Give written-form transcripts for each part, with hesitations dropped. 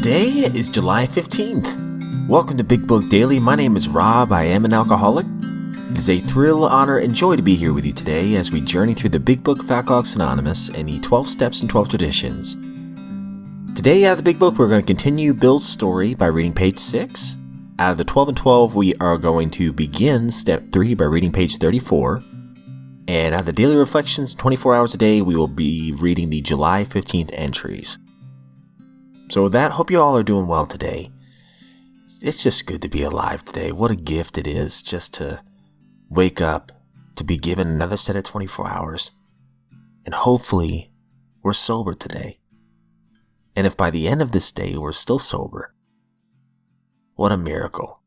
Today is July 15th. Welcome to Big Book Daily. My name is Rob. I am an alcoholic. It is a thrill, honor, and joy to be here with you today as we journey through the Big Book of Alcoholics Anonymous and the 12 Steps and 12 Traditions. Today out of the Big Book, we're going to continue Bill's story by reading page 6. Out of the 12 and 12, we are going to begin Step 3 by reading page 34. And out of the Daily Reflections, 24 hours a day, we will be reading the July 15th entries. So with that, hope you all are doing well today. It's just good to be alive today. What a gift it is just to wake up, to be given another set of 24 hours. And hopefully, we're sober today. And if by the end of this day we're still sober, what a miracle.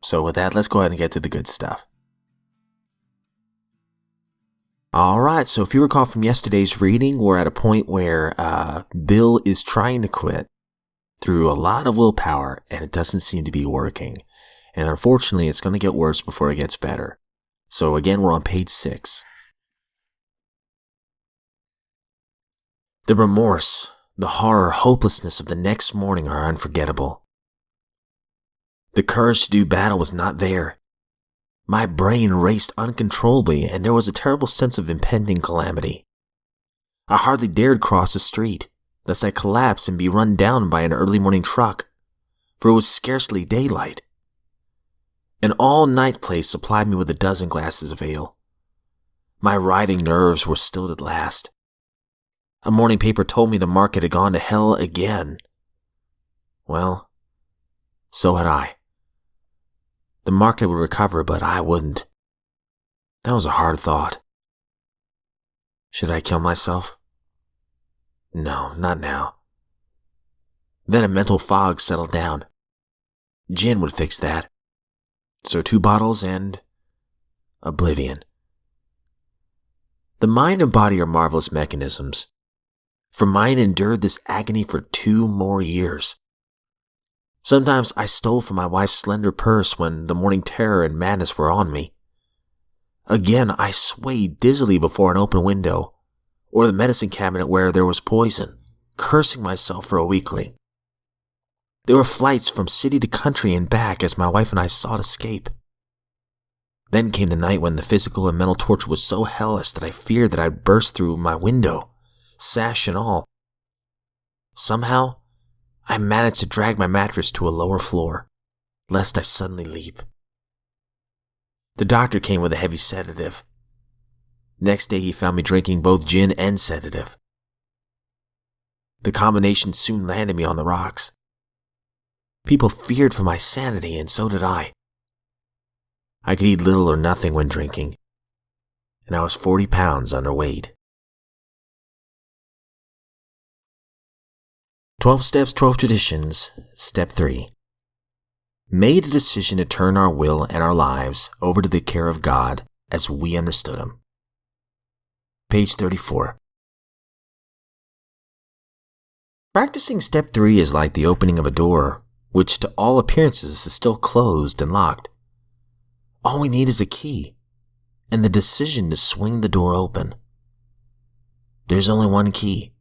So with that, let's go ahead and get to the good stuff. Alright, so if you recall from yesterday's reading, we're at a point where Bill is trying to quit through a lot of willpower, and it doesn't seem to be working. And unfortunately, it's going to get worse before it gets better. So again, we're on page 6. The remorse, the horror, hopelessness of the next morning are unforgettable. The courage to do battle was not there. My brain raced uncontrollably, and there was a terrible sense of impending calamity. I hardly dared cross the street, lest I collapse and be run down by an early morning truck, for it was scarcely daylight. An all-night place supplied me with a dozen glasses of ale. My writhing nerves were stilled at last. A morning paper told me the market had gone to hell again. Well, so had I. The market would recover, but I wouldn't. That was a hard thought. Should I kill myself? No, not now. Then a mental fog settled down. Gin would fix that. So 2 bottles and oblivion. The mind and body are marvelous mechanisms. For mine endured this agony for 2 more years. Sometimes I stole from my wife's slender purse when the morning terror and madness were on me. Again, I swayed dizzily before an open window, or the medicine cabinet where there was poison, cursing myself for a weakling. There were flights from city to country and back as my wife and I sought escape. Then came the night when the physical and mental torture was so hellish that I feared that I'd burst through my window, sash and all. Somehow, I managed to drag my mattress to a lower floor, lest I suddenly leap. The doctor came with a heavy sedative. Next day he found me drinking both gin and sedative. The combination soon landed me on the rocks. People feared for my sanity, and so did I. I could eat little or nothing when drinking, and I was 40 pounds underweight. 12 Steps, 12 Traditions, Step 3. Made a decision to turn our will and our lives over to the care of God as we understood Him. Page 34. Practicing Step 3 is like the opening of a door, which to all appearances is still closed and locked. All we need is a key, and the decision to swing the door open. There's only one key,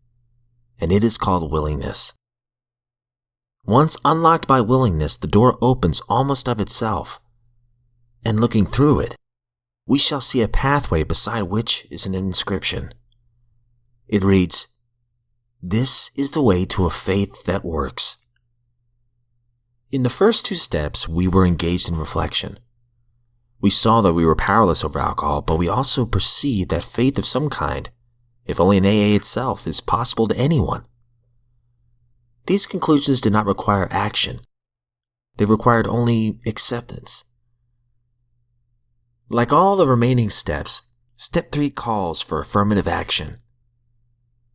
and it is called willingness. Once unlocked by willingness, the door opens almost of itself, and looking through it, we shall see a pathway beside which is an inscription. It reads, "This is the way to a faith that works." In the first 2 steps, we were engaged in reflection. We saw that we were powerless over alcohol, but we also perceived that faith of some kind, if only in AA itself, is possible to anyone. These conclusions did not require action. They required only acceptance. Like all the remaining steps, Step 3 calls for affirmative action.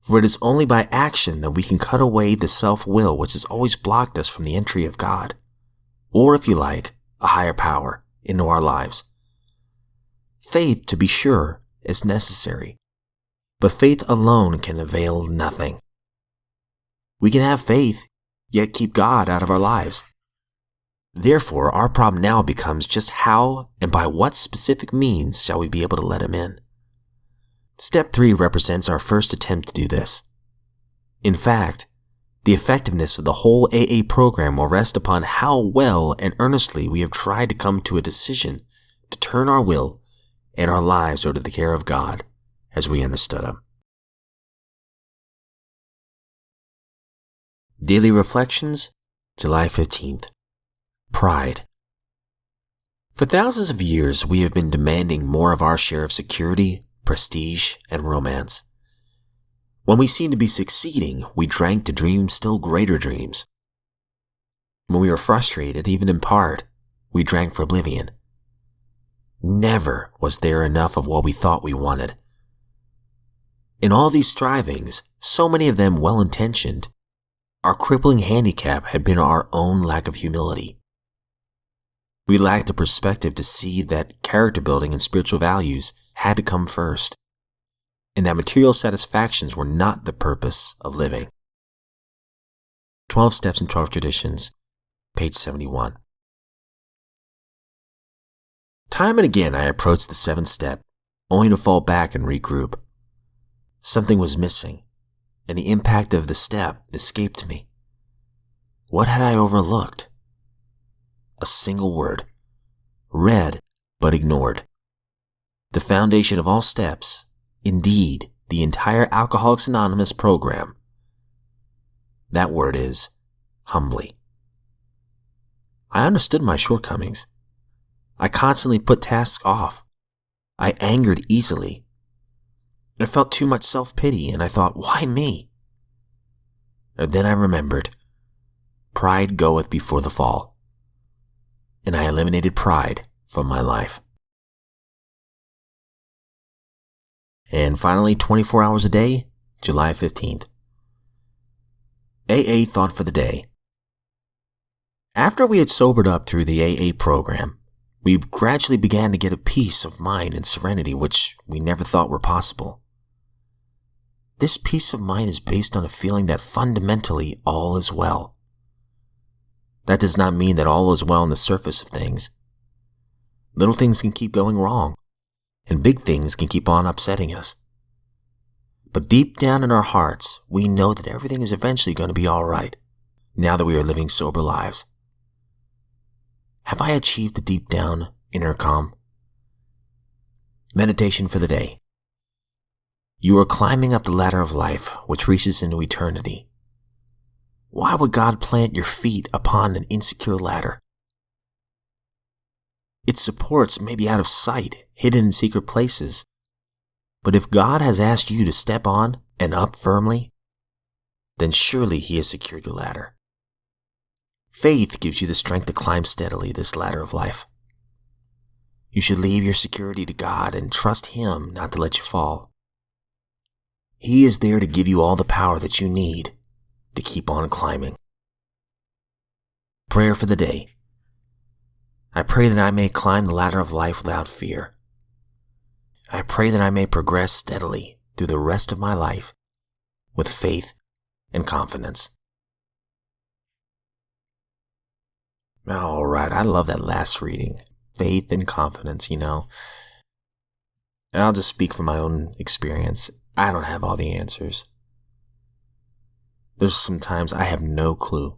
For it is only by action that we can cut away the self-will which has always blocked us from the entry of God, or if you like, a higher power, into our lives. Faith, to be sure, is necessary. But faith alone can avail nothing. We can have faith, yet keep God out of our lives. Therefore, our problem now becomes just how and by what specific means shall we be able to let Him in. Step 3 represents our first attempt to do this. In fact, The effectiveness of the whole AA program will rest upon how well and earnestly we have tried to come to a decision to turn our will and our lives over to the care of God as we understood Him. Daily Reflections, July 15th. Pride. For thousands of years, we have been demanding more of our share of security, prestige, and romance. When we seemed to be succeeding, we drank to dream still greater dreams. When we were frustrated, even in part, we drank for oblivion. Never was there enough of what we thought we wanted. In all these strivings, so many of them well-intentioned, our crippling handicap had been our own lack of humility. We lacked the perspective to see that character building and spiritual values had to come first, and that material satisfactions were not the purpose of living. 12 Steps and 12 Traditions, page 71. Time and again I approached the 7th step, only to fall back and regroup. Something was missing, and the impact of the step escaped me. What had I overlooked? A single word, read but ignored. The foundation of all steps, indeed, the entire Alcoholics Anonymous program. That word is humbly. I understood my shortcomings. I constantly put tasks off. I angered easily. I felt too much self-pity, and I thought, why me? And then I remembered, pride goeth before the fall. And I eliminated pride from my life. And finally, 24 hours a day, July 15th. AA thought for the day. After we had sobered up through the AA program, we gradually began to get a peace of mind and serenity which we never thought were possible. This peace of mind is based on a feeling that fundamentally all is well. That does not mean that all is well on the surface of things. Little things can keep going wrong, and big things can keep on upsetting us. But deep down in our hearts, we know that everything is eventually going to be all right, now that we are living sober lives. Have I achieved the deep down inner calm? Meditation for the day. You are climbing up the ladder of life, which reaches into eternity. Why would God plant your feet upon an insecure ladder? Its supports may be out of sight, hidden in secret places. But if God has asked you to step on and up firmly, then surely He has secured your ladder. Faith gives you the strength to climb steadily this ladder of life. You should leave your security to God and trust Him not to let you fall. He is there to give you all the power that you need to keep on climbing. Prayer for the day. I pray that I may climb the ladder of life without fear. I pray that I may progress steadily through the rest of my life with faith and confidence. All right, I love that last reading. Faith and confidence, And I'll just speak from my own experience. I don't have all the answers. There's some times I have no clue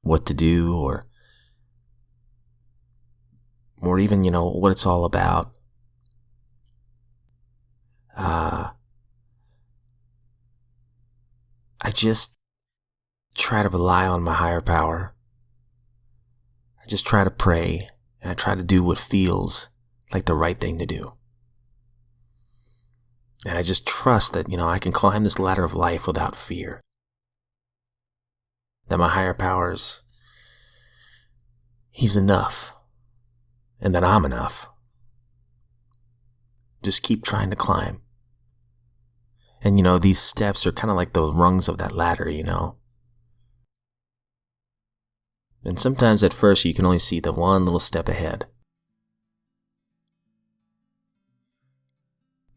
what to do or even, what it's all about. I just try to rely on my higher power. I just try to pray, and I try to do what feels like the right thing to do. And I just trust that, I can climb this ladder of life without fear. That my higher powers, He's enough. And that I'm enough. Just keep trying to climb. And these steps are kind of like the rungs of that ladder, And sometimes at first you can only see the one little step ahead.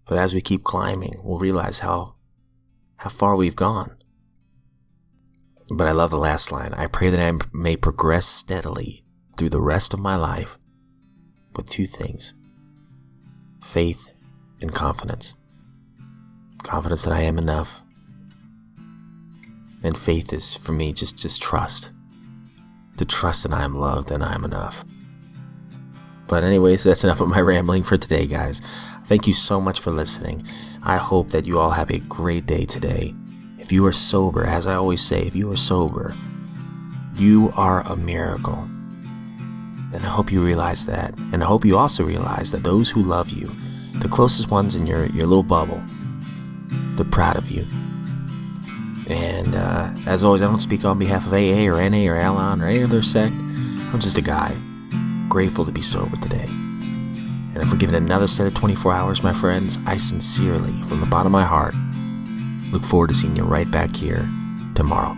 But as we keep climbing, we'll realize how far we've gone. But I love the last line. I pray that I may progress steadily through the rest of my life with two things: faith and confidence. Confidence that I am enough. And faith is, for me, just trust. To trust that I am loved and I am enough. But anyways, that's enough of my rambling for today, guys. Thank you so much for listening. I hope that you all have a great day today. If you are sober, as I always say, if you are sober, you are a miracle. And I hope you realize that. And I hope you also realize that those who love you, the closest ones in your little bubble, they're proud of you. And as always, I don't speak on behalf of AA or NA or Al-Anon or any other sect. I'm just a guy, grateful to be sober today. And if we're given another set of 24 hours, my friends, I sincerely, from the bottom of my heart, look forward to seeing you right back here tomorrow.